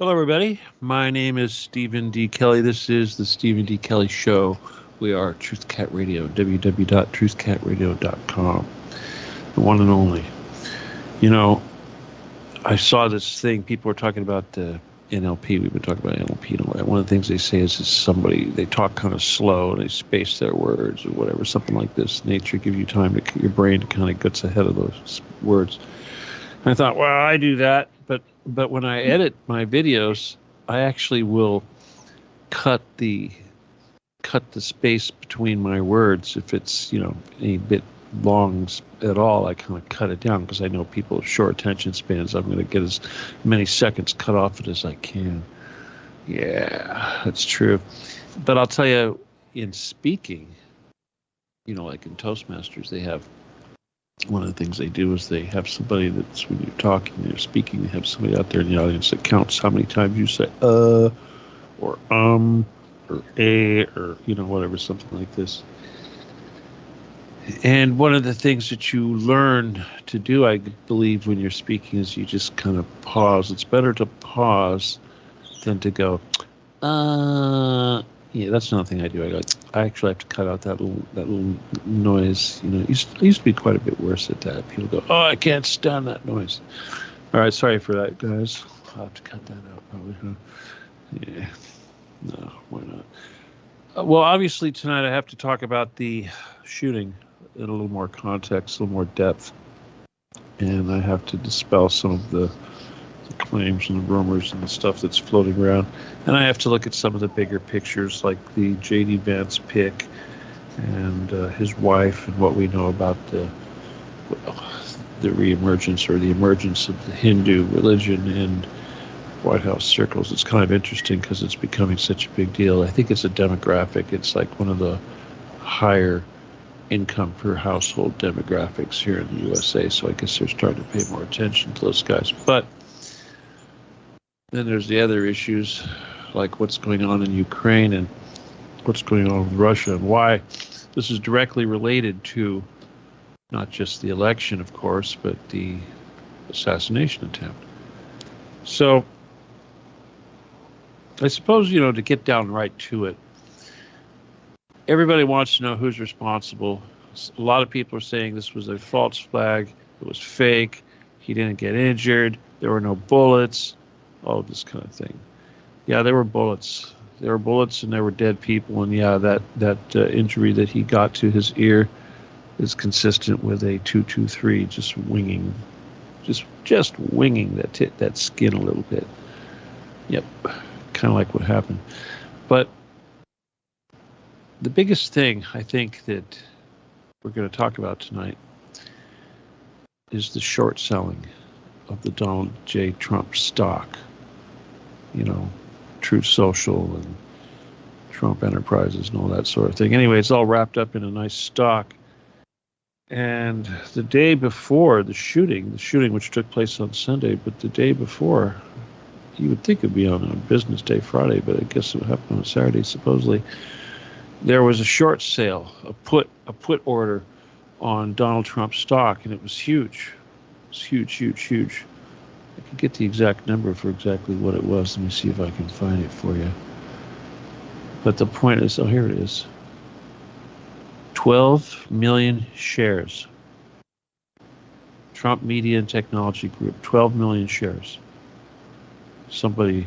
Hello, everybody. My name is Stephen D. Kelly. This is the Stephen D. Kelly Show. We are Truth Cat Radio, www.truthcatradio.com, the one and only. You know, I saw this thing. People were talking about NLP. We've been talking about NLP and all that. One of the things they say is they talk kind of slow and they space their words or whatever, something like this. Nature gives you time to, your brain kind of gets ahead of those words. And I thought, well, I do that. But when I edit my videos, I actually will cut the space between my words. If it's, any bit long at all, I kind of cut it down because I know people have short attention spans. I'm going to get as many seconds cut off it as I can. Yeah, that's true. But I'll tell you, in speaking, like in Toastmasters, they have one of the things they do is they have somebody that's, when you're talking, you're speaking, they have somebody out there in the audience that counts how many times you say or or a, or whatever, something like this. And one of the things that you learn to do, I believe, when you're speaking is you just kind of pause. It's better to pause than to go, yeah, that's another thing I do. I actually have to cut out that little noise. I used to be quite a bit worse at that. People go, oh, I can't stand that noise. All right, sorry for that, guys. I'll have to cut that out probably. Huh? Yeah, no, why not? Well, obviously tonight I have to talk about the shooting in a little more context, a little more depth, and I have to dispel some of the claims and the rumors and the stuff that's floating around. And I have to look at some of the bigger pictures, like the J.D. Vance pick and his wife, and what we know about the reemergence or the emergence of the Hindu religion in White House circles. It's kind of interesting because it's becoming such a big deal. I think it's a demographic. It's like one of the higher income per household demographics here in the USA. So I guess they're starting to pay more attention to those guys. But then there's the other issues, like what's going on in Ukraine and what's going on with Russia, and why this is directly related to not just the election, of course, but the assassination attempt. So I suppose, to get down right to it, everybody wants to know who's responsible. A lot of people are saying this was a false flag, it was fake, he didn't get injured, there were no bullets, all of this kind of thing. Yeah, there were bullets. There were bullets and there were dead people. And yeah, that injury that he got to his ear is consistent with a 223, just winging that skin a little bit. Yep, kind of like what happened. But the biggest thing I think that we're going to talk about tonight is the short selling of the Donald J. Trump stock. Truth Social and Trump Enterprises and all that sort of thing. Anyway, it's all wrapped up in a nice stock. And the day before the shooting which took place on Sunday, but the day before, you would think it would be on a business day, Friday, but I guess it happened on Saturday, supposedly. There was a short sale, a put order on Donald Trump stock, and it was huge. It was huge. I can get the exact number for exactly what it was. Let me see if I can find it for you. But the point is, here it is. 12 million shares. Trump Media and Technology Group, 12 million shares. Somebody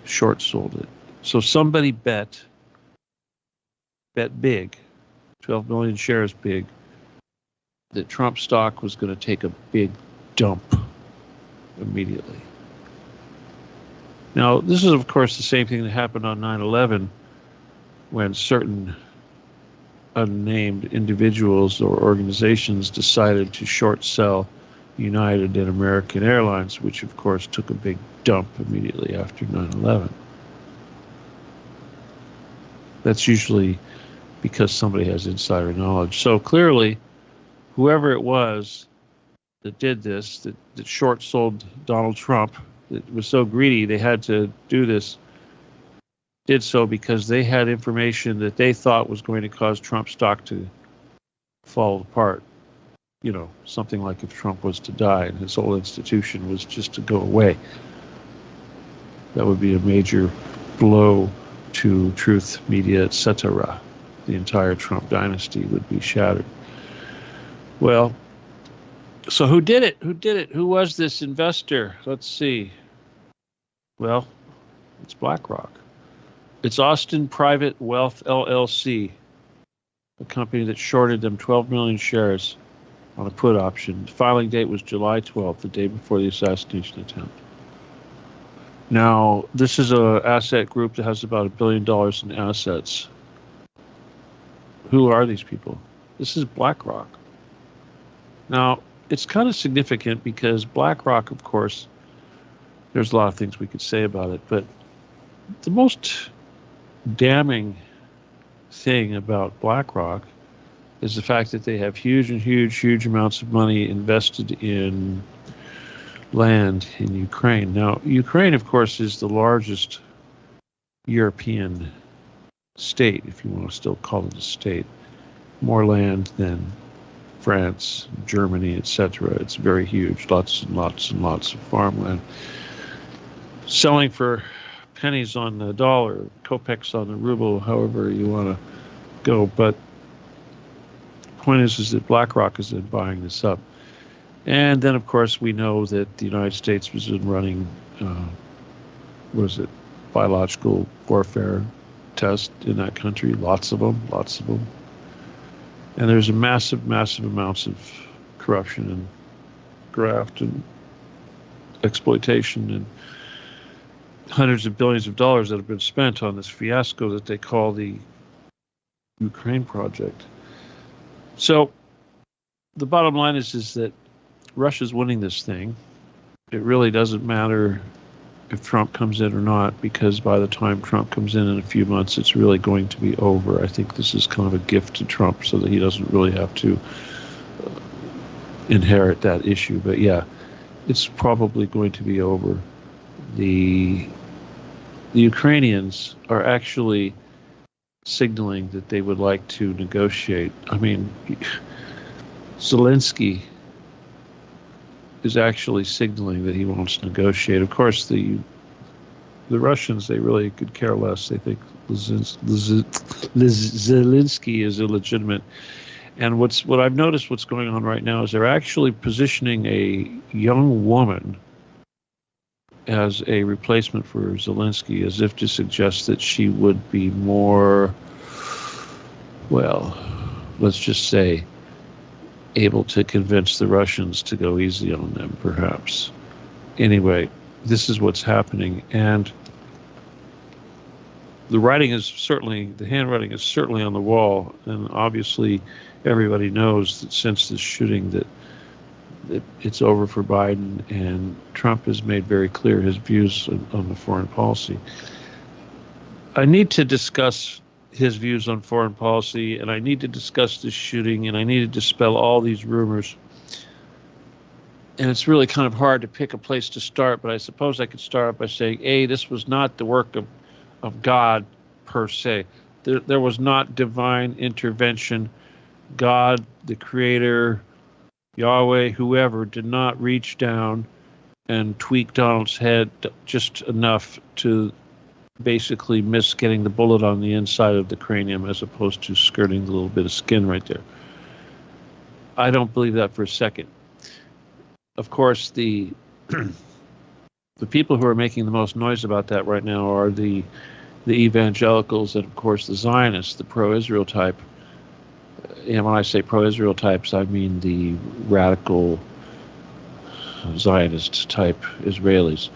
short sold it. So somebody bet big, 12 million shares big, that Trump stock was going to take a big dump immediately. Now, this is, of course, the same thing that happened on 9/11 when certain unnamed individuals or organizations decided to short sell United and American Airlines, which, of course, took a big dump immediately after 9/11. That's usually because somebody has insider knowledge. So clearly, whoever it was that did this, that short sold Donald Trump, that was so greedy they had to do this, did so because they had information that they thought was going to cause Trump stock to fall apart. Something like if Trump was to die and his whole institution was just to go away. That would be a major blow to truth, media, etc. The entire Trump dynasty would be shattered. Well, so who did it? Who did it? Who was this investor? Let's see. Well, it's BlackRock. It's Austin Private Wealth LLC, a company that shorted them 12 million shares on a put option. The filing date was July 12th, the day before the assassination attempt. Now, this is an asset group that has about $1 billion in assets. Who are these people? This is BlackRock. Now, it's kind of significant because BlackRock, of course, there's a lot of things we could say about it, but the most damning thing about BlackRock is the fact that they have huge amounts of money invested in land in Ukraine. Now, Ukraine, of course, is the largest European state, if you want to still call it a state. More land than France, Germany, etc. It's very huge. Lots and lots of farmland. Selling for pennies on the dollar, kopecks on the ruble, however you want to go. But the point is that BlackRock is then buying this up. And then, of course, we know that the United States was in running, biological warfare test in that country. Lots of them. And there's a massive amounts of corruption and graft and exploitation and hundreds of billions of dollars that have been spent on this fiasco that they call the Ukraine project. So the bottom line is that Russia's winning this thing. It really doesn't matter if Trump comes in or not, because by the time Trump comes in a few months, it's really going to be over. I think this is kind of a gift to Trump so that he doesn't really have to inherit that issue. But yeah, it's probably going to be over. The Ukrainians are actually signaling that they would like to negotiate. I mean, Zelensky is actually signaling that he wants to negotiate. Of course, the Russians, they really could care less. They think Zelensky is illegitimate. And what I've noticed what's going on right now is they're actually positioning a young woman as a replacement for Zelensky, as if to suggest that she would be more, well, let's just say, able to convince the Russians to go easy on them, perhaps. Anyway, this is what's happening, and the handwriting is certainly on the wall, and obviously everybody knows that since this shooting that it's over for Biden, and Trump has made very clear his views on the foreign policy. I need to discuss his views on foreign policy, and I need to discuss this shooting, and I need to dispel all these rumors. And it's really kind of hard to pick a place to start, but I suppose I could start by saying, A, this was not the work of God per se. There was not divine intervention. God, the creator, Yahweh, whoever, did not reach down and tweak Donald's head just enough to basically miss getting the bullet on the inside of the cranium as opposed to skirting the little bit of skin right there. I don't believe that for a second. Of course, the people who are making the most noise about that right now are the evangelicals and, of course, the Zionists, the pro-Israel type. And when I say pro-Israel types, I mean the radical Zionist type Israelis.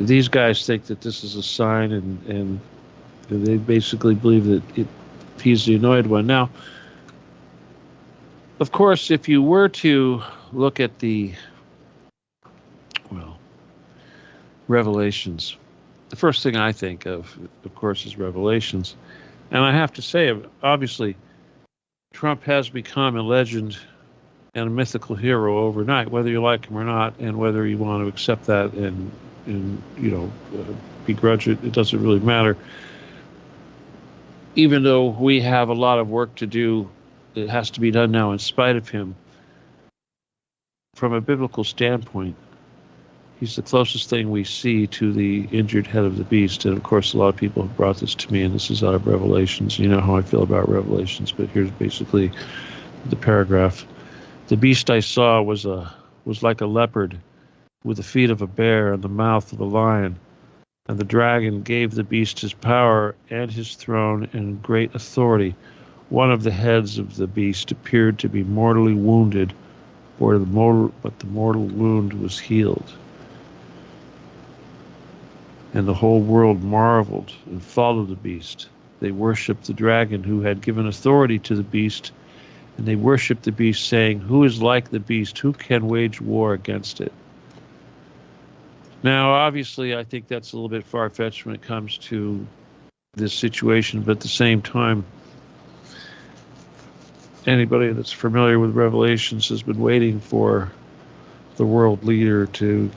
These guys think that this is a sign, and they basically believe that he's the anointed one. Now, of course, if you were to look at the, Revelations, the first thing I think of course, is Revelations. And I have to say, obviously, Trump has become a legend and a mythical hero overnight, whether you like him or not, and whether you want to accept that and begrudge it, it doesn't really matter. Even though we have a lot of work to do, it has to be done now in spite of him. From a biblical standpoint, He's the closest thing we see to the injured head of the beast. And of course, a lot of people have brought this to me, and this is out of Revelations. You know how I feel about Revelations, but here's basically the paragraph. The beast I saw was like a leopard, with the feet of a bear and the mouth of a lion. And the dragon gave the beast his power and his throne and great authority. One of the heads of the beast appeared to be mortally wounded, but the mortal wound was healed. And the whole world marveled and followed the beast. They worshipped the dragon who had given authority to the beast, and they worshipped the beast, saying, "Who is like the beast? Who can wage war against it?" Now, obviously, I think that's a little bit far-fetched when it comes to this situation, but at the same time, anybody that's familiar with Revelations has been waiting for the world leader to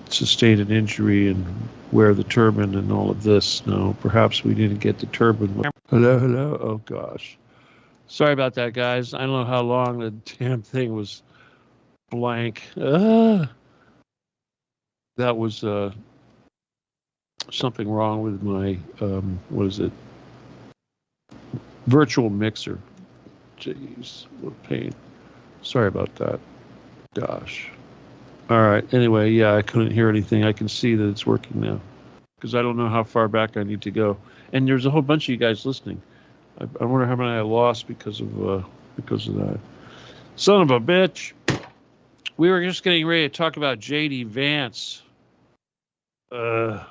sustain an injury and wear the turban and all of this. No, perhaps we didn't get the turban. Hello. Oh, gosh. Sorry about that, guys. I don't know how long the damn thing was blank. That was something wrong with my, virtual mixer. Jeez, what a pain. Sorry about that. Gosh. All right. Anyway, yeah, I couldn't hear anything. I can see that it's working now because I don't know how far back I need to go. And there's a whole bunch of you guys listening. I wonder how many I lost because of that. Son of a bitch. We were just getting ready to talk about J.D. Vance. All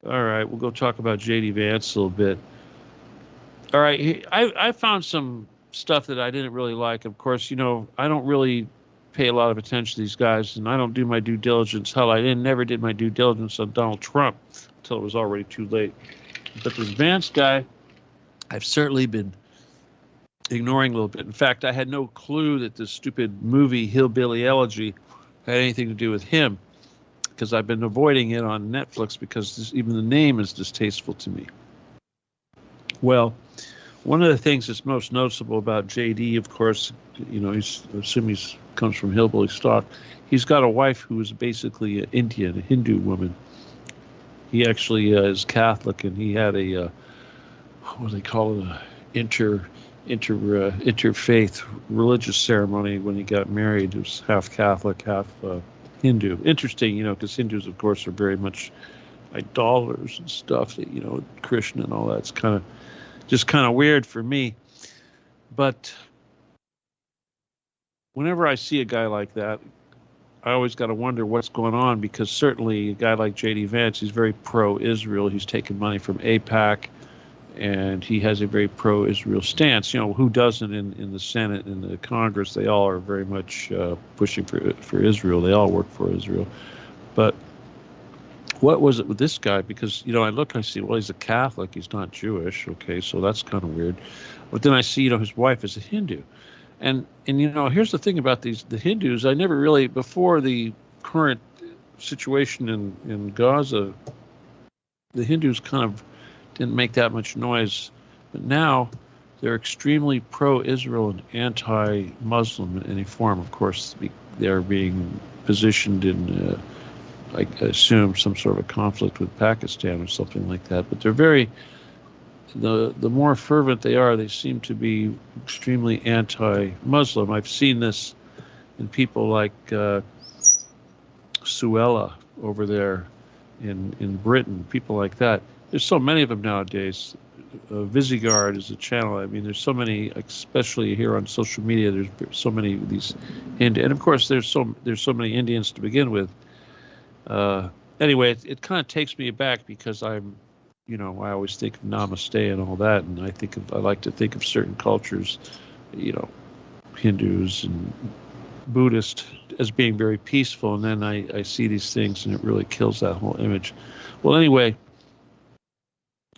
right, we'll go talk about J.D. Vance a little bit. All right, I found some stuff that I didn't really like. Of course, you know, I don't really pay a lot of attention to these guys, and I don't do my due diligence. Hell, I never did my due diligence on Donald Trump until it was already too late. But this Vance guy, I've certainly been ignoring a little bit. In fact, I had no clue that this stupid movie Hillbilly Elegy had anything to do with him, because I've been avoiding it on Netflix because even the name is distasteful to me. Well, one of the things that's most noticeable about JD, of course, you know, I assume he comes from hillbilly stock. He's got a wife who is basically an Indian, a Hindu woman. He actually is Catholic, and he had a what do they call it, interfaith religious ceremony when he got married. It was half Catholic, half Hindu. Interesting, you know, because Hindus, of course, are very much idolaters and stuff. That, you know, Krishna and all that's kind of weird for me. But whenever I see a guy like that, I always got to wonder what's going on, because certainly a guy like J.D. Vance, he's very pro-Israel. He's taken money from AIPAC, and he has a very pro-Israel stance. You know, who doesn't in the Senate and the Congress? They all are very much pushing for Israel. They all work for Israel. But what was it with this guy? Because, you know, I see, well, he's a Catholic. He's not Jewish. Okay, so that's kind of weird. But then I see, you know, his wife is a Hindu. And you know, here's the thing about the Hindus. I never really, before the current situation in Gaza, the Hindus kind of didn't make that much noise. But now they're extremely pro-Israel and anti-Muslim in any form. Of course, they're being positioned in, I assume, some sort of a conflict with Pakistan or something like that. But they're very... The more fervent they are, they seem to be extremely anti-Muslim. I've seen this in people like Suella over there in Britain, people like that. There's so many of them nowadays. Visegrad is a channel. I mean, there's so many, especially here on social media. There's so many of these, and of course there's so many Indians to begin with. Anyway, it kind of takes me aback because I'm. You know, I always think of namaste and all that, and I like to think of certain cultures, you know, Hindus and Buddhist, as being very peaceful, and then I see these things and it really kills that whole image. Well, anyway,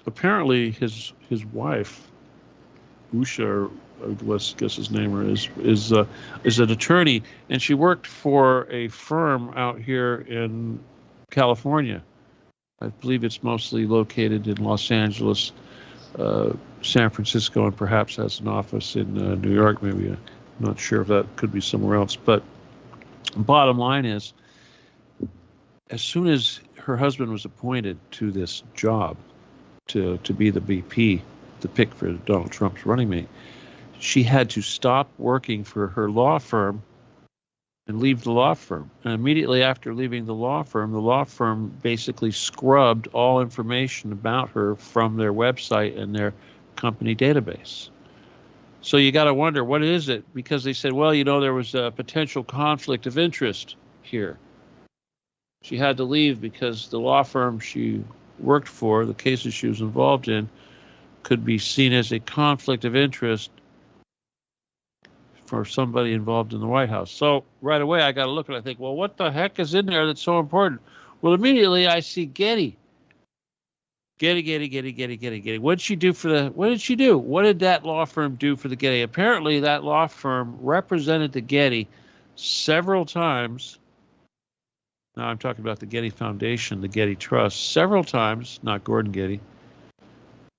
apparently his wife, Usha, I guess his name is an attorney, and she worked for a firm out here in California. I believe it's mostly located in Los Angeles, San Francisco, and perhaps has an office in New York. Maybe I'm not sure if that could be somewhere else. But bottom line is, as soon as her husband was appointed to this job to be the VP, the pick for Donald Trump's running mate, she had to stop working for her law firm and leave the law firm. And immediately after leaving the law firm basically scrubbed all information about her from their website and their company database. So you got to wonder, what is it? Because they said, well, there was a potential conflict of interest here. She had to leave because the law firm she worked for, the cases she was involved in, could be seen as a conflict of interest for somebody involved in the White House. So right away I got to look and I think, well, what the heck is in there that's so important? Well, immediately I see Getty. Getty. What did she do? What did that law firm do for the Getty? Apparently that law firm represented the Getty several times. Now I'm talking about the Getty Foundation, the Getty Trust, several times, not Gordon Getty,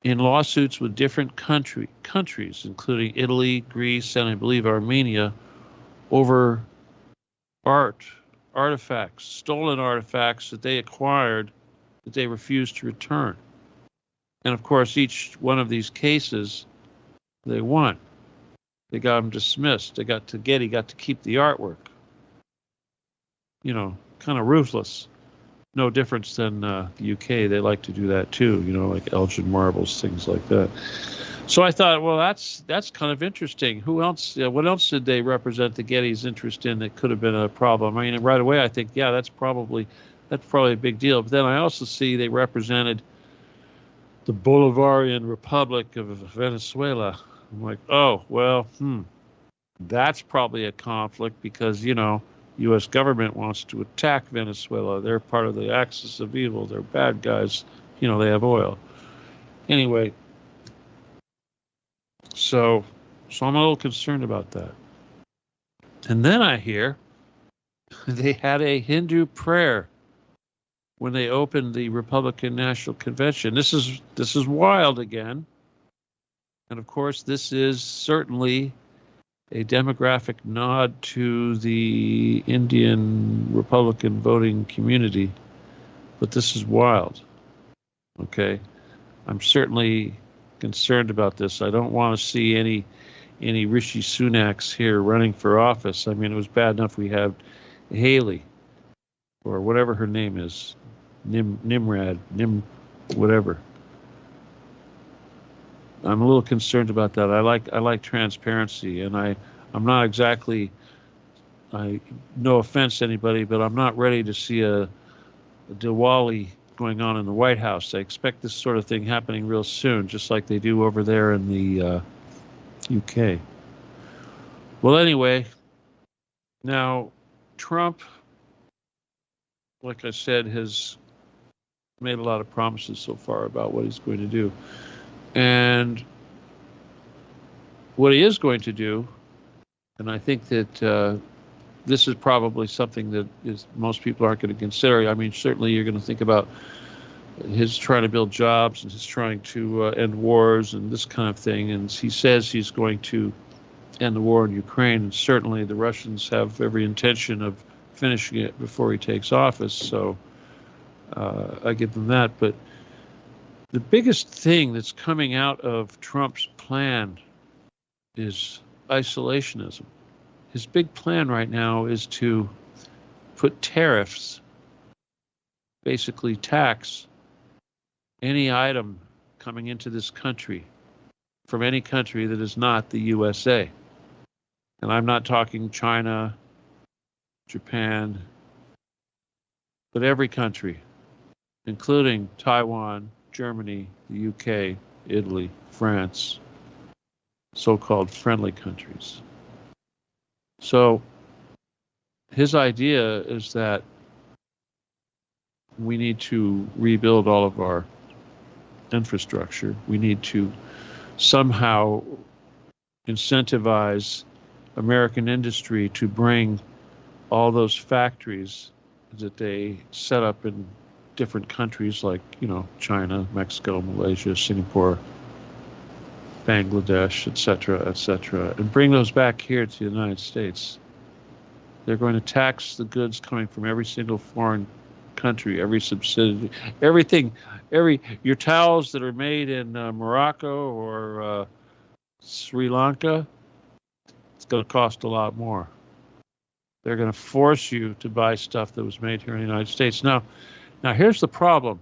in lawsuits with different countries, including Italy, Greece, and I believe Armenia, over artifacts, stolen artifacts that they acquired that they refused to return. And of course, each one of these cases, they won. They got them dismissed. Getty got to keep the artwork. Kind of ruthless. No difference than the UK. They like to do that too, like Elgin marbles, things like that. So I thought, well, that's kind of interesting. Who else? What else did they represent the Getty's interest in that could have been a problem? I mean, right away I think, yeah, that's probably a big deal. But then I also see they represented the Bolivarian Republic of Venezuela. I'm like, oh, well, that's probably a conflict because, U.S. government wants to attack Venezuela. They're part of the axis of evil. They're bad guys. They have oil. Anyway, so I'm a little concerned about that. And then I hear they had a Hindu prayer when they opened the Republican National Convention. This is wild again. And of course, this is certainly a demographic nod to the Indian Republican voting community, but this is wild. Okay, I'm certainly concerned about this. I don't want to see any Rishi Sunaks here running for office. I mean, it was bad enough we have Haley, or whatever her name is, Nimrod, whatever. I'm a little concerned about that. I like transparency, and I'm not exactly. No offense to anybody, but I'm not ready to see a Diwali going on in the White House. I expect this sort of thing happening real soon, just like they do over there in the UK. Well, anyway, now Trump, like I said, has made a lot of promises so far about what he's going to do. And what he is going to do, and I think that this is probably something that most people aren't going to consider. I mean, certainly you're going to think about his trying to build jobs and his trying to end wars and this kind of thing. And he says he's going to end the war in Ukraine. And certainly the Russians have every intention of finishing it before he takes office. So I give them that. But the biggest thing that's coming out of Trump's plan is isolationism. His big plan right now is to put tariffs, basically tax any item coming into this country from any country that is not the USA. And I'm not talking China, Japan, but every country, including Taiwan, Germany, the UK, Italy, France, so-called friendly countries. So his idea is that we need to rebuild all of our infrastructure. We need to somehow incentivize American industry to bring all those factories that they set up in different countries like, China, Mexico, Malaysia, Singapore, Bangladesh, etc., and bring those back here to the United States. They're going to tax the goods coming from every single foreign country, every subsidiary, everything, your towels that are made in Morocco or Sri Lanka, it's going to cost a lot more. They're going to force you to buy stuff that was made here in the United States. Now here's the problem.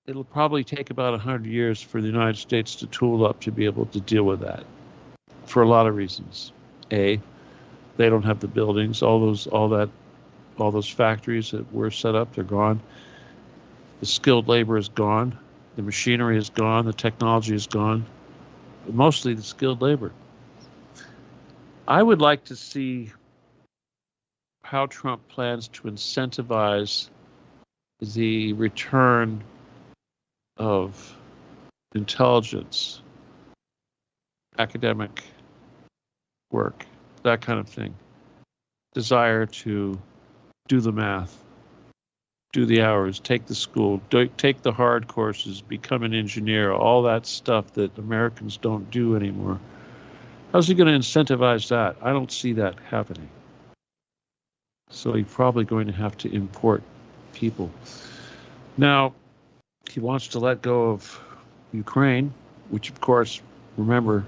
It'll probably take about 100 years for the United States to tool up to be able to deal with that, for a lot of reasons. A, they don't have the buildings. All those factories that were set up, they're gone. The skilled labor is gone. The machinery is gone. The technology is gone. Mostly the skilled labor. I would like to see how Trump plans to incentivize the return of intelligence, academic work, that kind of thing. Desire to do the math, do the hours, take the school, take the hard courses, become an engineer, all that stuff that Americans don't do anymore. How's he going to incentivize that? I don't see that happening. So he's probably going to have to import people. Now, he wants to let go of Ukraine, which, of course, remember,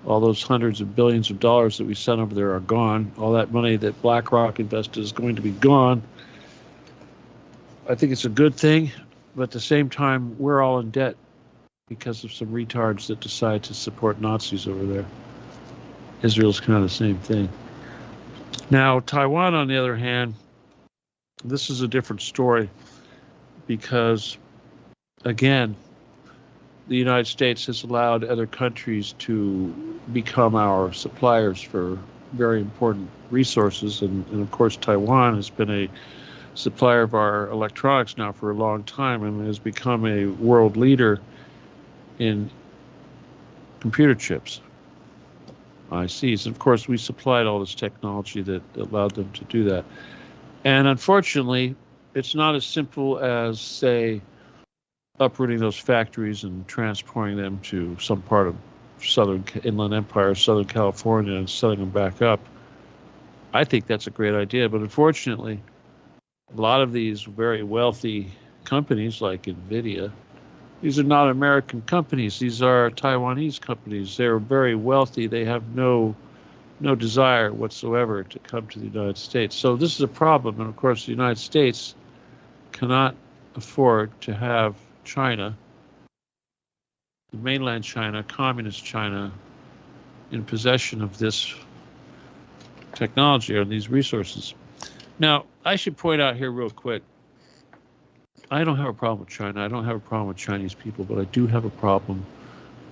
all those hundreds of billions of dollars that we sent over there are gone. All that money that BlackRock invested is going to be gone. I think it's a good thing, but at the same time, we're all in debt because of some retards that decide to support Nazis over there. Israel's kind of the same thing. Now, Taiwan, on the other hand, this is a different story because, again, the United States has allowed other countries to become our suppliers for very important resources. And of course, Taiwan has been a supplier of our electronics now for a long time and has become a world leader in computer chips, ICs. And of course, we supplied all this technology that allowed them to do that. And unfortunately, it's not as simple as, say, uprooting those factories and transporting them to some part of Southern Inland Empire, Southern California, and setting them back up. I think that's a great idea, but unfortunately, a lot of these very wealthy companies like NVIDIA, these are not American companies. These are Taiwanese companies. They're very wealthy. They have no desire whatsoever to come to the United States. So this is a problem, and of course, the United States cannot afford to have China, the mainland China, communist China, in possession of this technology or these resources. Now, I should point out here real quick, I don't have a problem with China. I don't have a problem with Chinese people, but I do have a problem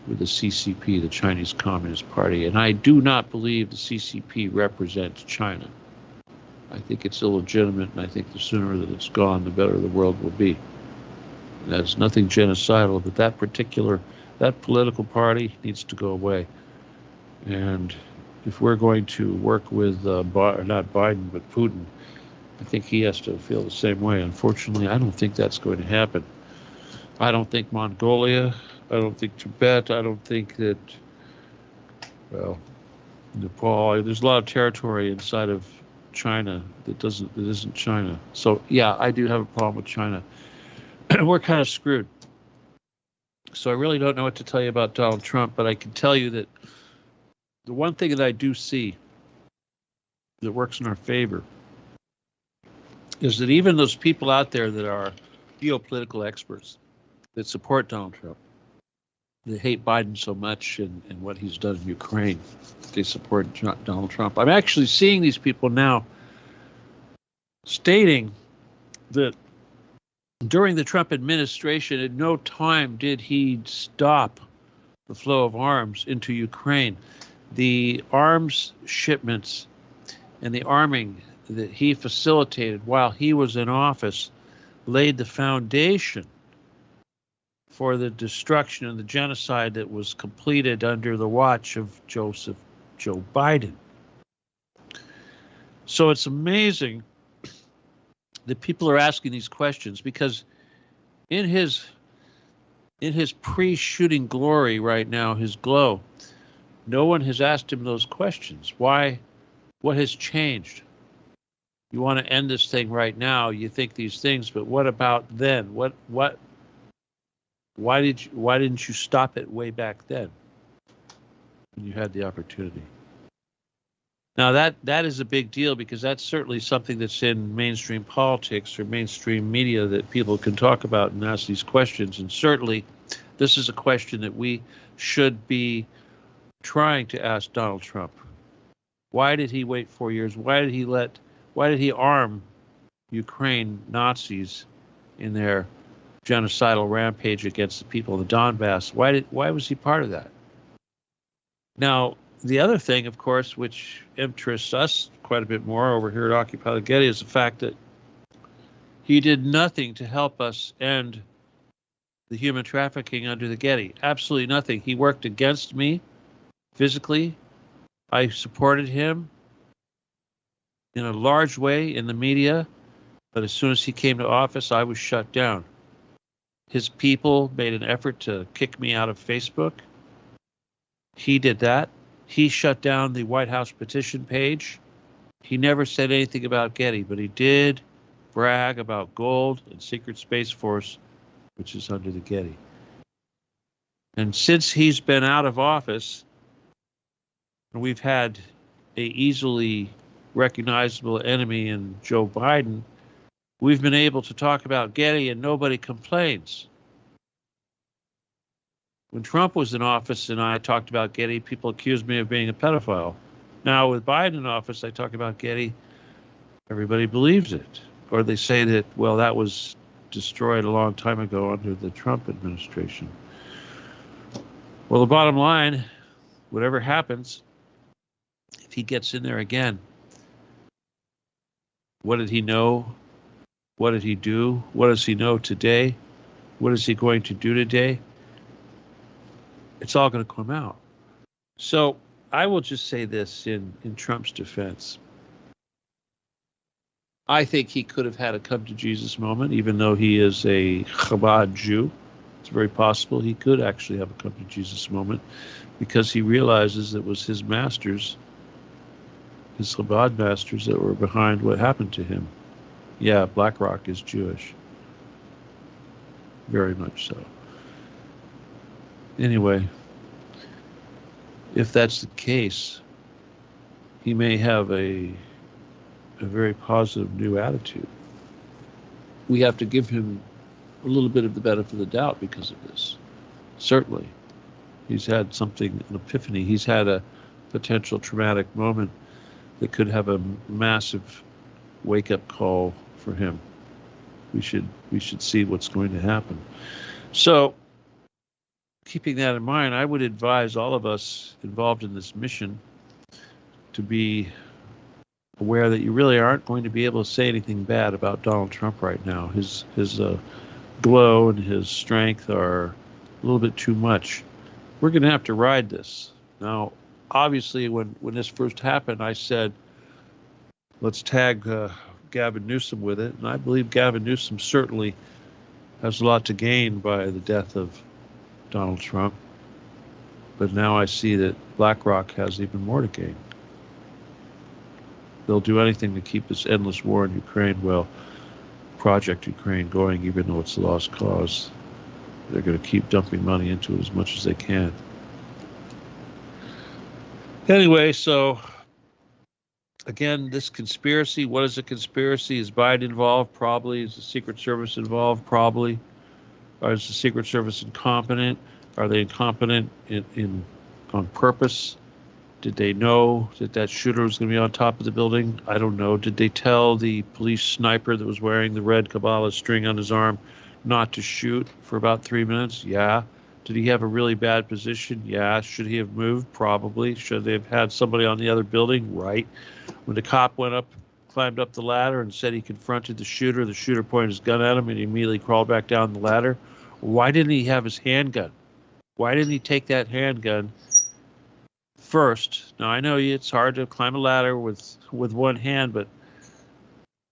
with the CCP, the Chinese Communist Party, and I do not believe the CCP represents China. I think it's illegitimate, and I think the sooner that it's gone, the better the world will be. There's nothing genocidal, but that political party needs to go away. And if we're going to work with, not Biden, but Putin, I think he has to feel the same way. Unfortunately, I don't think that's going to happen. I don't think Mongolia, I don't think Tibet, I don't think that, well, Nepal, there's a lot of territory inside of China that isn't China. So yeah, I do have a problem with China. We're kind of screwed. So I really don't know what to tell you about Donald Trump, but I can tell you that the one thing that I do see that works in our favor is that even those people out there that are geopolitical experts that support Donald Trump, they hate Biden so much and what he's done in Ukraine, they support Donald Trump. I'm actually seeing these people now stating that during the Trump administration, at no time did he stop the flow of arms into Ukraine. The arms shipments and the arming that he facilitated while he was in office laid the foundation for the destruction and the genocide that was completed under the watch of Joe Biden. So it's amazing that people are asking these questions, because in his pre-shooting glory right now, his glow, no one has asked him those questions. Why? What has changed? You want to end this thing right now. You think these things, but what about then? Why didn't you stop it way back then when you had the opportunity? Now that is a big deal, because that's certainly something that's in mainstream politics or mainstream media that people can talk about and ask these questions. And certainly this is a question that we should be trying to ask Donald Trump. Why did he wait 4 years? Why did he arm Ukraine Nazis in their genocidal rampage against the people of the Donbass? Why was he part of that? Now, the other thing, of course, which interests us quite a bit more over here at Occupy the Getty, is the fact that he did nothing to help us end the human trafficking under the Getty. Absolutely nothing. He worked against me physically. I supported him in a large way in the media, but as soon as he came to office, I was shut down. His people made an effort to kick me out of Facebook. He did that. He shut down the White House petition page. He never said anything about Getty, but he did brag about gold and Secret Space Force, which is under the Getty. And since he's been out of office, we've had a easily recognizable enemy in Joe Biden. We've been able to talk about Getty and nobody complains. When Trump was in office and I talked about Getty, people accused me of being a pedophile. Now with Biden in office, I talk about Getty, everybody believes it. Or they say that, well, that was destroyed a long time ago under the Trump administration. Well, the bottom line, whatever happens, if he gets in there again, what did he know? What did he do? What does he know today? What is he going to do today? It's all going to come out. So I will just say this in Trump's defense. I think he could have had a come to Jesus moment, even though he is a Chabad Jew. It's very possible he could actually have a come to Jesus moment, because he realizes it was his masters, his Chabad masters, that were behind what happened to him. Yeah, BlackRock is Jewish. Very much so. Anyway, if that's the case, he may have a very positive new attitude. We have to give him a little bit of the benefit of the doubt because of this. Certainly. He's had something, an epiphany. He's had a potential traumatic moment that could have a massive wake-up call for him. We should see what's going to happen. So, keeping that in mind, I would advise all of us involved in this mission to be aware that you really aren't going to be able to say anything bad about Donald Trump right now. His glow and his strength are a little bit too much. We're going to have to ride this. Now, obviously, when this first happened, I said, let's tag Gavin Newsom with it. And I believe Gavin Newsom certainly has a lot to gain by the death of Donald Trump. But now I see that BlackRock has even more to gain. They'll do anything to keep this endless war in Ukraine, well, Project Ukraine, going, even though it's a lost cause. They're going to keep dumping money into it as much as they can. Anyway, so again, this conspiracy, what is a conspiracy? Is Biden involved? Probably. Is the Secret Service involved? Probably. Or is the Secret Service incompetent? Are they incompetent on purpose? Did they know that shooter was going to be on top of the building? I don't know. Did they tell the police sniper that was wearing the red Kabbalah string on his arm not to shoot for about 3 minutes? Yeah. Did he have a really bad position? Yeah. Should he have moved? Probably. Should they have had somebody on the other building? Right. When the cop climbed up the ladder and said he confronted the shooter pointed his gun at him and he immediately crawled back down the ladder. Why didn't he have his handgun? Why didn't he take that handgun first? Now, I know it's hard to climb a ladder with one hand, but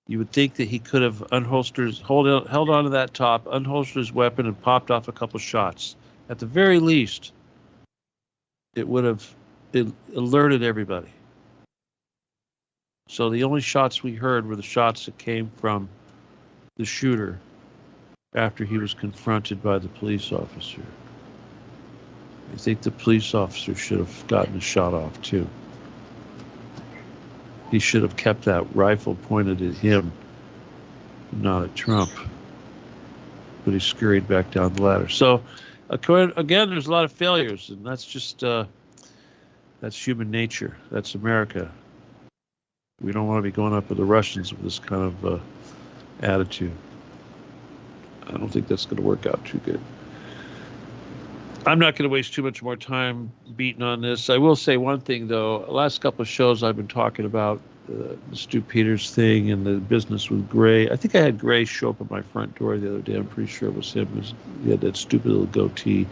you would think that he could have held on to that top, unholstered his weapon, and popped off a couple shots. At the very least, it would have alerted everybody. So the only shots we heard were the shots that came from the shooter after he was confronted by the police officer. I think the police officer should have gotten a shot off too. He should have kept that rifle pointed at him, not at Trump. But he scurried back down the ladder. So, again, there's a lot of failures, and that's just that's human nature. That's America. We don't want to be going up with the Russians with this kind of attitude. I don't think that's going to work out too good. I'm not going to waste too much more time beating on this. I will say one thing, though. The last couple of shows I've been talking about the Stu Peters thing and the business with Gray. I think I had Gray show up at my front door the other day. I'm pretty sure it was him. He had that stupid little goatee.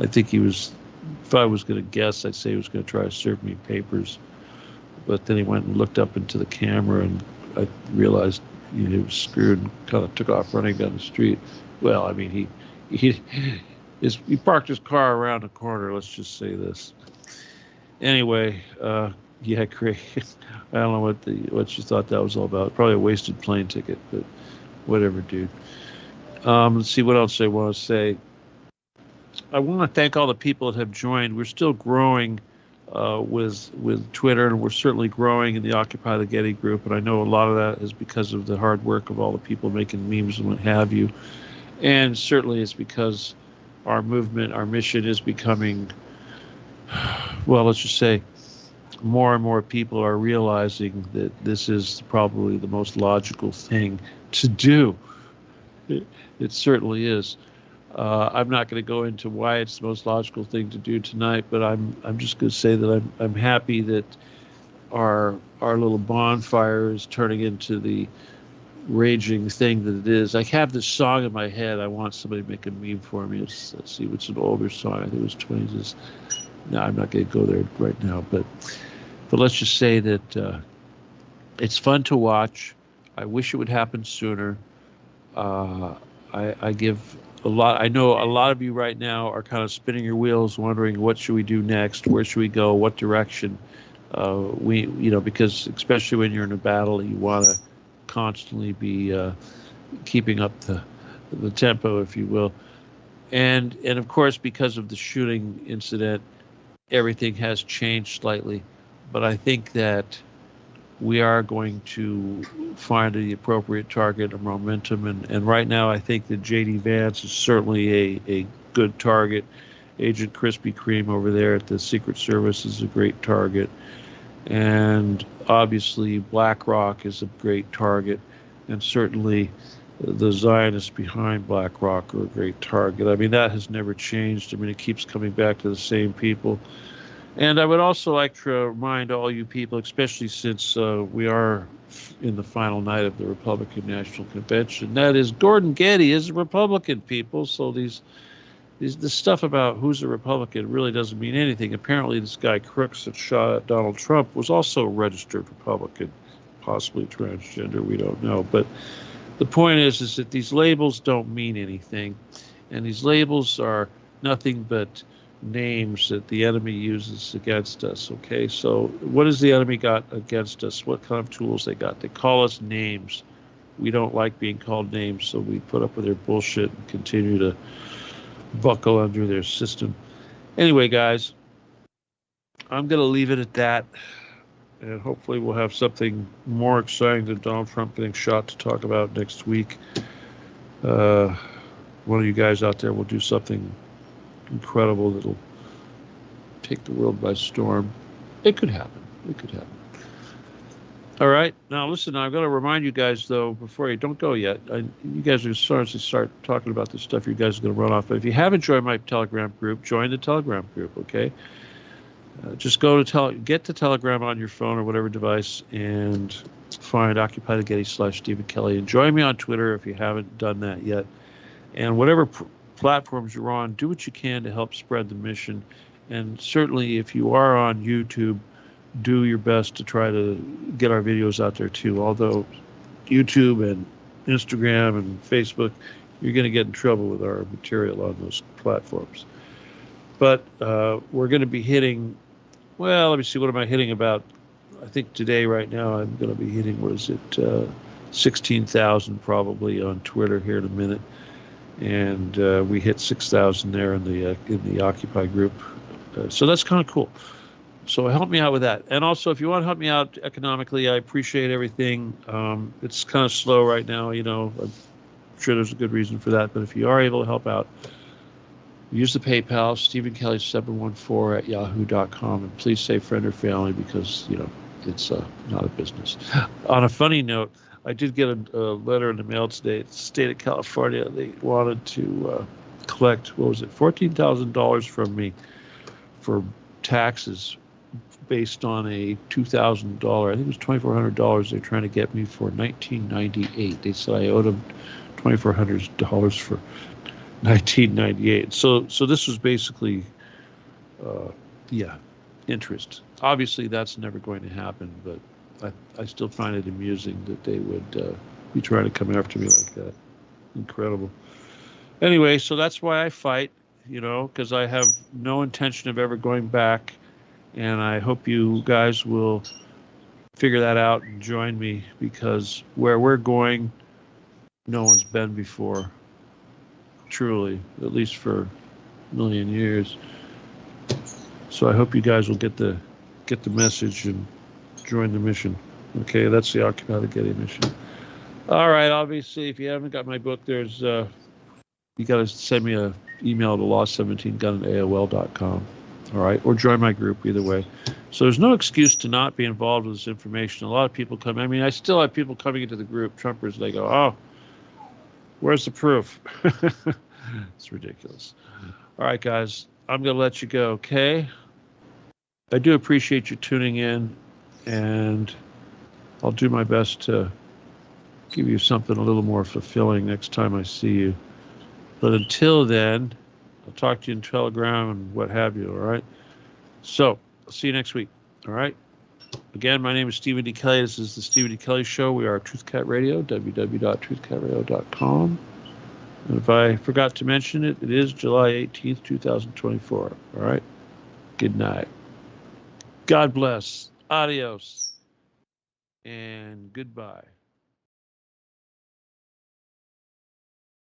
I think he was, if I was going to guess, I'd say he was going to try to serve me papers. But then he went and looked up into the camera, and I realized he was screwed and kind of took off running down the street. Well, I mean, he parked his car around the corner. Let's just say this. Anyway, yeah, great. I don't know what you thought that was all about. Probably a wasted plane ticket, but whatever, dude. Let's see what else I want to say. I want to thank all the people that have joined. We're still growing with Twitter, and we're certainly growing in the Occupy the Getty group. And I know a lot of that is because of the hard work of all the people making memes and what have you. And certainly it's because our movement, our mission is becoming, well, let's just say, more and more people are realizing that this is probably the most logical thing to do. It certainly is. I'm not going to go into why it's the most logical thing to do tonight, but I'm just going to say that I'm happy that our little bonfire is turning into the raging thing that it is. I have this song in my head. I want somebody to make a meme for me. Let's see, it's an older song. I think it was 20s. No, I'm not going to go there right now, but let's just say that it's fun to watch. I wish it would happen sooner. I give a lot. I know a lot of you right now are kind of spinning your wheels, wondering what should we do next, where should we go, what direction. Because especially when you're in a battle, you want to constantly be keeping up the tempo, if you will, and of course, because of the shooting incident, everything has changed slightly. But I think that we are going to find the appropriate target of momentum. And right now, I think that J.D. Vance is certainly a good target. Agent Krispy Kreme over there at the Secret Service is a great target. And obviously, BlackRock is a great target. And certainly, the Zionists behind BlackRock are a great target. I mean, that has never changed. I mean, it keeps coming back to the same people. And I would also like to remind all you people, especially since we are in the final night of the Republican National Convention, that is Gordon Getty is a Republican, people. So this stuff about who's a Republican really doesn't mean anything. Apparently, this guy Crooks that shot at Donald Trump was also a registered Republican, possibly transgender. We don't know. But the point is that these labels don't mean anything. And these labels are nothing but names that the enemy uses against us. Okay, so what has the enemy got against us? What kind of tools they got? They call us names. We don't like being called names, so we put up with their bullshit and continue to buckle under their system. Anyway, guys, I'm going to leave it at that, and hopefully we'll have something more exciting than Donald Trump getting shot to talk about next week. One of you guys out there will do something incredible that'll take the world by storm. It could happen. All right. Now, listen, I've got to remind you guys, though, before you don't go yet, you guys are as soon as I start talking about this stuff, you guys are going to run off. But if you haven't joined my Telegram group, join the Telegram group, okay? Just go to get the Telegram on your phone or whatever device and find Occupy the Getty /Stephen Kelly. And join me on Twitter if you haven't done that yet. And whatever platforms you're on, do what you can to help spread the mission. And certainly if you are on YouTube, do your best to try to get our videos out there too. Although YouTube and Instagram and Facebook, you're going to get in trouble with our material on those platforms. But we're going to be hitting, well, let me see, what am I hitting about? I think today, right now, I'm going to be hitting, what is it, 16,000 probably on Twitter here in a minute. And we hit 6,000 there in the Occupy group. So that's kind of cool. So help me out with that. And also, if you want to help me out economically, I appreciate everything. It's kind of slow right now, I'm sure there's a good reason for that. But if you are able to help out, use the PayPal, StephenKelly714 @yahoo.com. And please say friend or family because, it's not a business. On a funny note, I did get a letter in the mail today. It's the state of California. They wanted to collect, what was it, $14,000 from me for taxes based on a $2,000, I think it was $2,400 they're trying to get me for 1998. They said I owed them $2,400 for 1998. So this was basically, interest. Obviously, that's never going to happen, but I still find it amusing that they would be trying to come after me like that. Incredible. Anyway, so that's why I fight, because I have no intention of ever going back. And I hope you guys will figure that out and join me, because where we're going, no one's been before, truly, at least for a million years. So I hope you guys will get the message and join the mission. Okay, that's the Occupy the Getty mission. All right, obviously, if you haven't got my book, there's you got to send me an email to law17gun@aol.com. All right, or join my group, either way. So there's no excuse to not be involved with this information. A lot of people come. I mean, I still have people coming into the group, Trumpers. They go, "Oh, where's the proof?" It's ridiculous. All right, guys, I'm going to let you go, okay? I do appreciate you tuning in, and I'll do my best to give you something a little more fulfilling next time I see you. But until then, I'll talk to you in Telegram and what have you, all right? So, I'll see you next week, all right? Again, my name is Stephen D. Kelly. This is the Stephen D. Kelly Show. We are TruthCat Radio, www.truthcatradio.com. And if I forgot to mention it, it is July 18th, 2024, all right? Good night. God bless. Adios. And goodbye.